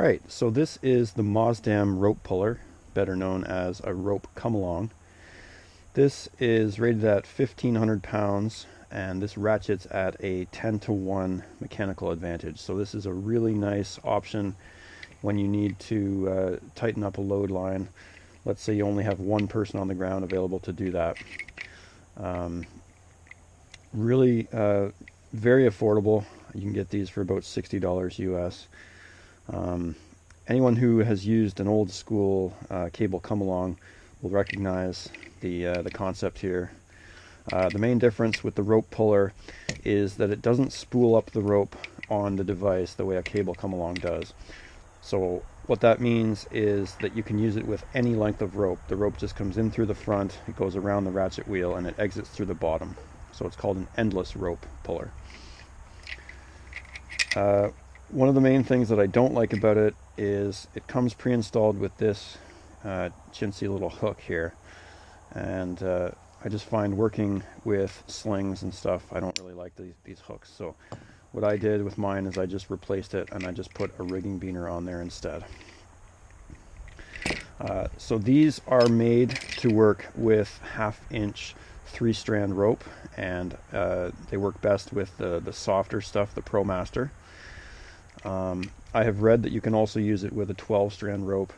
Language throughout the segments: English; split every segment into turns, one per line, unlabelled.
Alright, so this is the Maasdam Rope Puller, better known as a rope come-along. This is rated at 1,500 pounds, and this ratchets at a 10-to-1 mechanical advantage. So this is a really nice option when you need to tighten up a load line. Let's say you only have one person on the ground available to do that. Really very affordable. You can get these for about $60 US. Anyone who has used an old school cable come-along will recognize the concept here. The main difference with the rope puller is that it doesn't spool up the rope on the device the way a cable come-along does. So what that means is that you can use it with any length of rope. The rope just comes in through the front, it goes around the ratchet wheel, and it exits through the bottom. So it's called an endless rope puller. One of the main things that I don't like about it is it comes pre-installed with this chintzy little hook here, and I just find working with slings and stuff, I don't really like these hooks. So what I did with mine is I just replaced it and I just put a rigging beaner on there instead. So these are made to work with 1/2-inch 3-strand rope, and they work best with the softer stuff, the ProMaster. I have read that you can also use it with a 12-strand rope,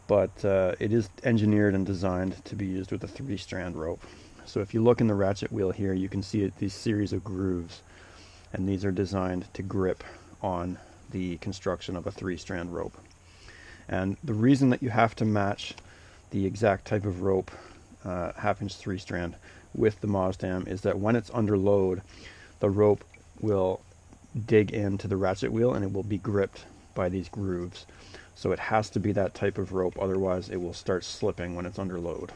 but it is engineered and designed to be used with a 3-strand rope. So if you look in the ratchet wheel here, you can see these series of grooves, and these are designed to grip on the construction of a 3-strand rope. And the reason that you have to match the exact type of rope, 1/2-inch 3-strand, with the Maasdam is that when it's under load, the rope will dig into the ratchet wheel and it will be gripped by these grooves. So it has to be that type of rope, otherwise it will start slipping when it's under load.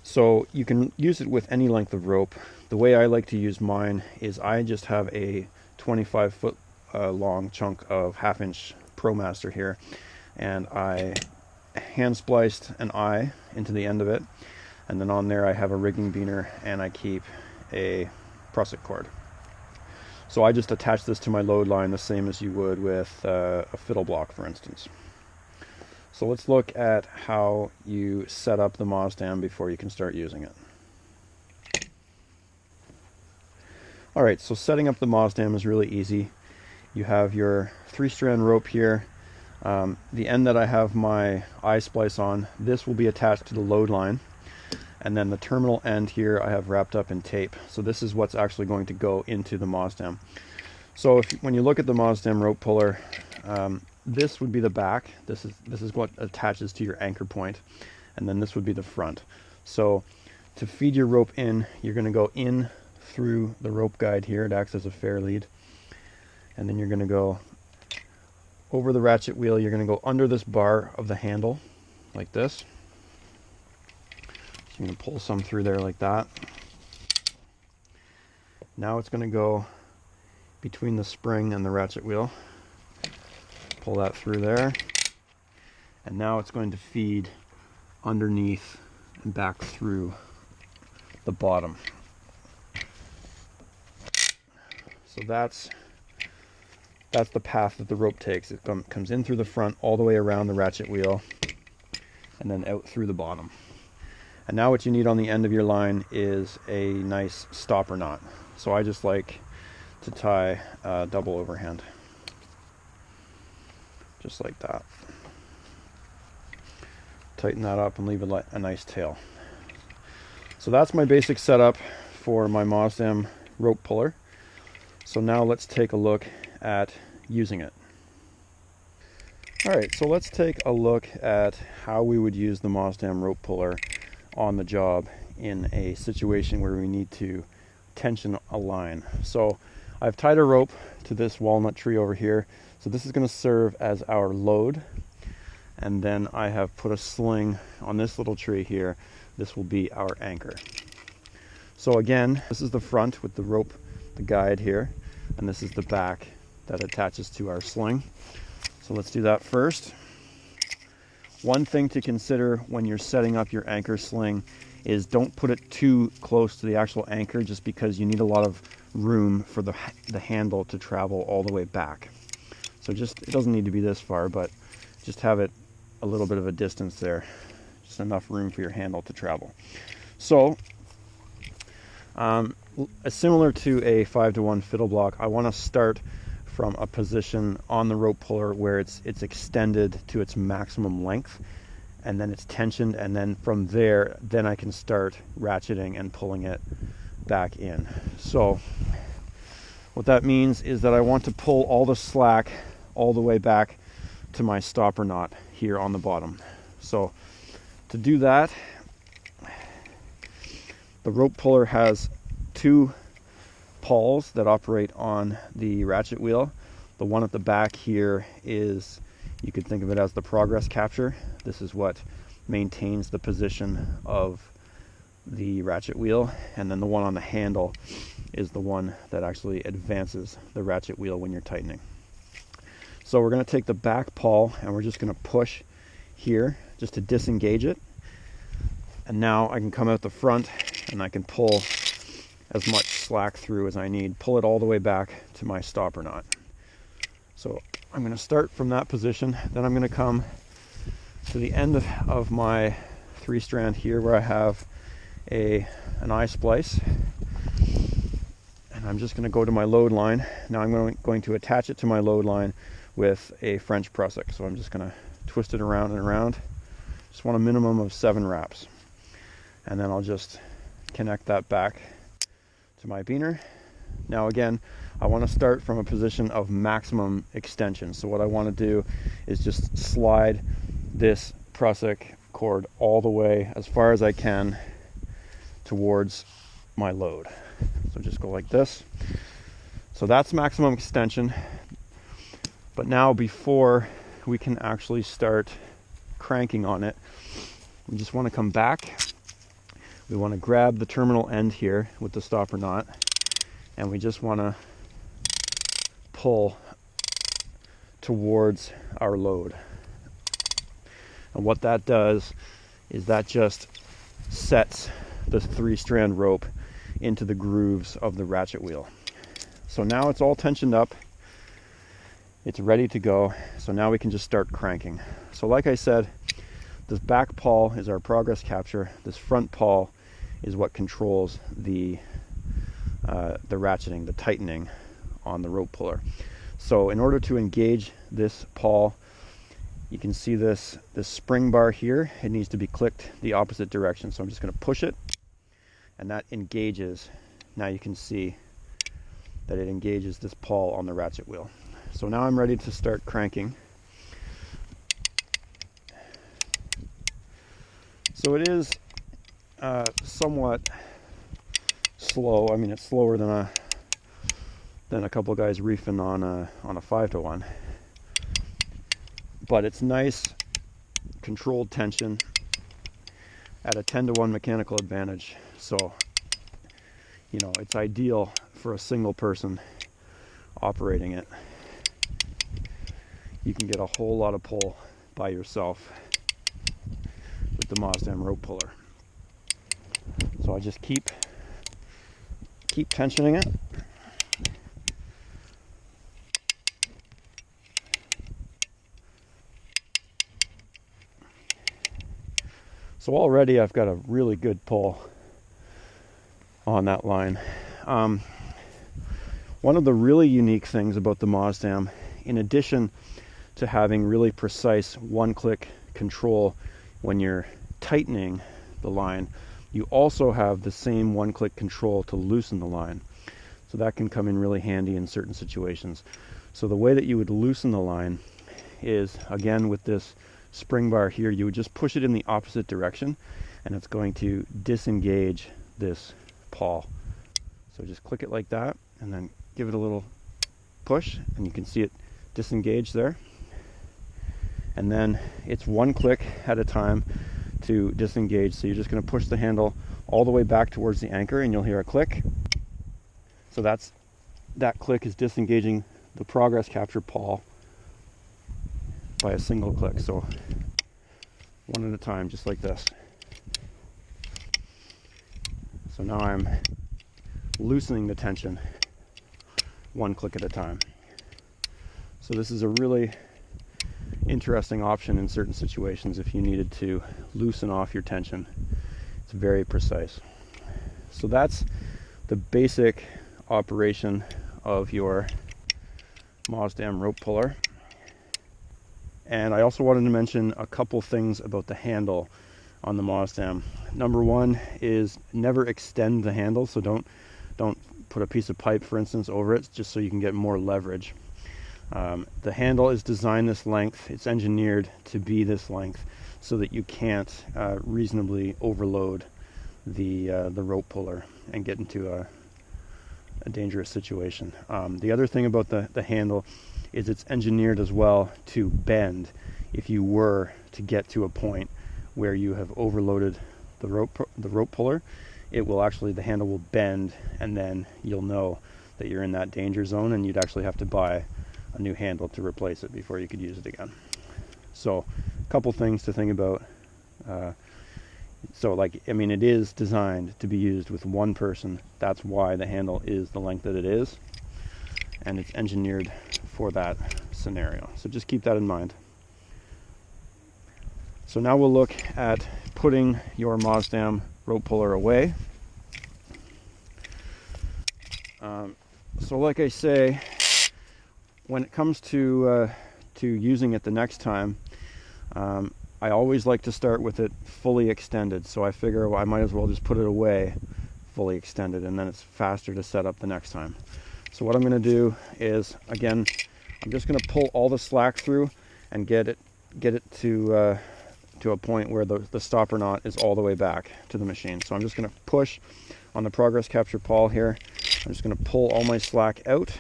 So you can use it with any length of rope. The way I like to use mine is I just have a 25-foot long chunk of 1/2-inch ProMaster here, and I hand spliced an eye into the end of it, and then on there I have a rigging beaner and I keep a prusik cord. So I just attach this to my load line the same as you would with a fiddle block, for instance. So let's look at how you set up the Maasdam before you can start using it. Alright, so setting up the Maasdam is really easy. You have your 3-strand rope here. The end that I have my eye splice on, this will be attached to the load line. And then the terminal end here I have wrapped up in tape. So this is what's actually going to go into the Maasdam. So when you look at the Maasdam rope puller, this would be the back. This is what attaches to your anchor point, and then this would be the front. So to feed your rope in, you're going to go in through the rope guide here. It acts as a fair lead, and then you're going to go over the ratchet wheel. You're going to go under this bar of the handle like this. So you're going to pull some through there like that. Now it's going to go between the spring and the ratchet wheel. Pull that through there. And now it's going to feed underneath and back through the bottom. So that's the path that the rope takes. It comes in through the front all the way around the ratchet wheel and then out through the bottom. And now what you need on the end of your line is a nice stopper knot. So I just like to tie a double overhand. Just like that. Tighten that up and leave a nice tail. So that's my basic setup for my Maasdam rope puller. So now let's take a look at using it. Alright, so let's take a look at how we would use the Maasdam rope puller on the job in a situation where we need to tension a line. So I've tied a rope to this walnut tree over here. So this is going to serve as our load. And then I have put a sling on this little tree here. This will be our anchor. So again, this is the front with the rope, the guide here. And this is the back that attaches to our sling. So let's do that first. One thing to consider when you're setting up your anchor sling is don't put it too close to the actual anchor, just because you need a lot of room for the handle to travel all the way back. So just, it doesn't need to be this far, but just have it a little bit of a distance there, just enough room for your handle to travel. So similar to a 5-to-1 fiddle block, I want to start from a position on the rope puller where it's extended to its maximum length, and then it's tensioned, and then from there, then I can start ratcheting and pulling it back in. So what that means is that I want to pull all the slack all the way back to my stopper knot here on the bottom. So to do that, the rope puller has two pawls that operate on the ratchet wheel. The one at the back here is, you could think of it as the progress capture. This is what maintains the position of the ratchet wheel, and then the one on the handle is the one that actually advances the ratchet wheel when you're tightening. So we're going to take the back pawl and we're just going to push here just to disengage it, and now I can come out the front and I can pull as much slack through as I need, pull it all the way back to my stopper knot. So I'm going to start from that position, then I'm going to come to the end of my 3-strand here where I have an eye splice, and I'm just going to go to my load line. Now I'm going to attach it to my load line with a French prusik. So I'm just going to twist it around and around. Just want a minimum of 7 wraps, and then I'll just connect that back to my beaner. Now again, I want to start from a position of maximum extension. So what I want to do is just slide this prusik cord all the way as far as I can towards my load. So just go like this. So that's maximum extension. But now, before we can actually start cranking on it, we just want to come back. We want to grab the terminal end here with the stopper knot, and we just want to pull towards our load. And what that does is that just sets the 3-strand rope into the grooves of the ratchet wheel. So now it's all tensioned up, it's ready to go. So now we can just start cranking. So like I said, this back pawl is our progress capture. This front pawl is what controls the ratcheting, the tightening on the rope puller. So in order to engage this pawl, you can see this spring bar here. It needs to be clicked the opposite direction. So I'm just going to push it, and that engages. Now you can see that it engages this pawl on the ratchet wheel. So now I'm ready to start cranking. So it is somewhat slow. I mean, it's slower than a couple guys reefing on a 5-to-1, but it's nice controlled tension at a 10-to-1 mechanical advantage. So, you know, it's ideal for a single person operating it. You can get a whole lot of pull by yourself with the Maasdam Rope Puller. So I just keep tensioning it. So already I've got a really good pull on that line. One of the really unique things about the Maasdam, in addition to having really precise one-click control when you're tightening the line, you also have the same one-click control to loosen the line. So that can come in really handy in certain situations. So the way that you would loosen the line is, again, with this spring bar here, you would just push it in the opposite direction, and it's going to disengage this pawl. So just click it like that, and then give it a little push, and you can see it disengage there. And then it's one click at a time to disengage. So you're just going to push the handle all the way back towards the anchor, and you'll hear a click. So that click is disengaging the progress capture pawl by a single click. So one at a time, just like this. So now I'm loosening the tension one click at a time. So this is a really interesting option in certain situations if you needed to loosen off your tension. It's very precise. So that's the basic operation of your Maasdam Rope Puller. And I also wanted to mention a couple things about the handle on the Maasdam. Number one is never extend the handle, so don't put a piece of pipe, for instance, over it, just so you can get more leverage. The handle is designed this length, it's engineered to be this length so that you can't reasonably overload the rope puller and get into a dangerous situation. The other thing about the handle is it's engineered as well to bend if you were to get to a point where you have overloaded the rope puller. It will actually, the handle will bend, and then you'll know that you're in that danger zone, and you'd actually have to buy a new handle to replace it before you could use it again. So a couple things to think about. So like, I mean, it is designed to be used with one person. That's why the handle is the length that it is, and it's engineered for that scenario. So just keep that in mind. So now we'll look at putting your Maasdam rope puller away. So like I say, when it comes to using it the next time, I always like to start with it fully extended. So I figure, well, I might as well just put it away fully extended, and then it's faster to set up the next time. So what I'm going to do is, again, I'm just going to pull all the slack through and get it to a point where the stopper knot is all the way back to the machine. So I'm just going to push on the progress capture pawl here. I'm just going to pull all my slack out,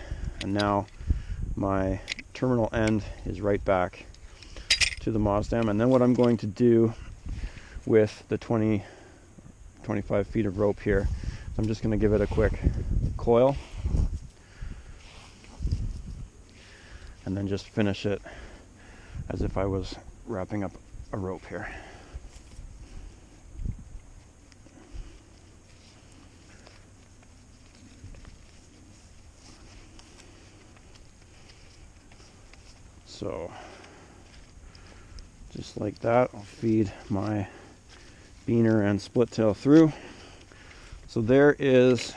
and now my terminal end is right back to the Maasdam. And then what I'm going to do with the 25 feet of rope here, I'm just going to give it a quick coil and then just finish it as if I was wrapping up a rope here. So just like that, I'll feed my beaner and split tail through. So there is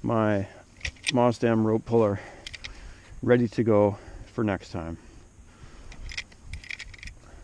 my Maasdam rope puller ready to go for next time.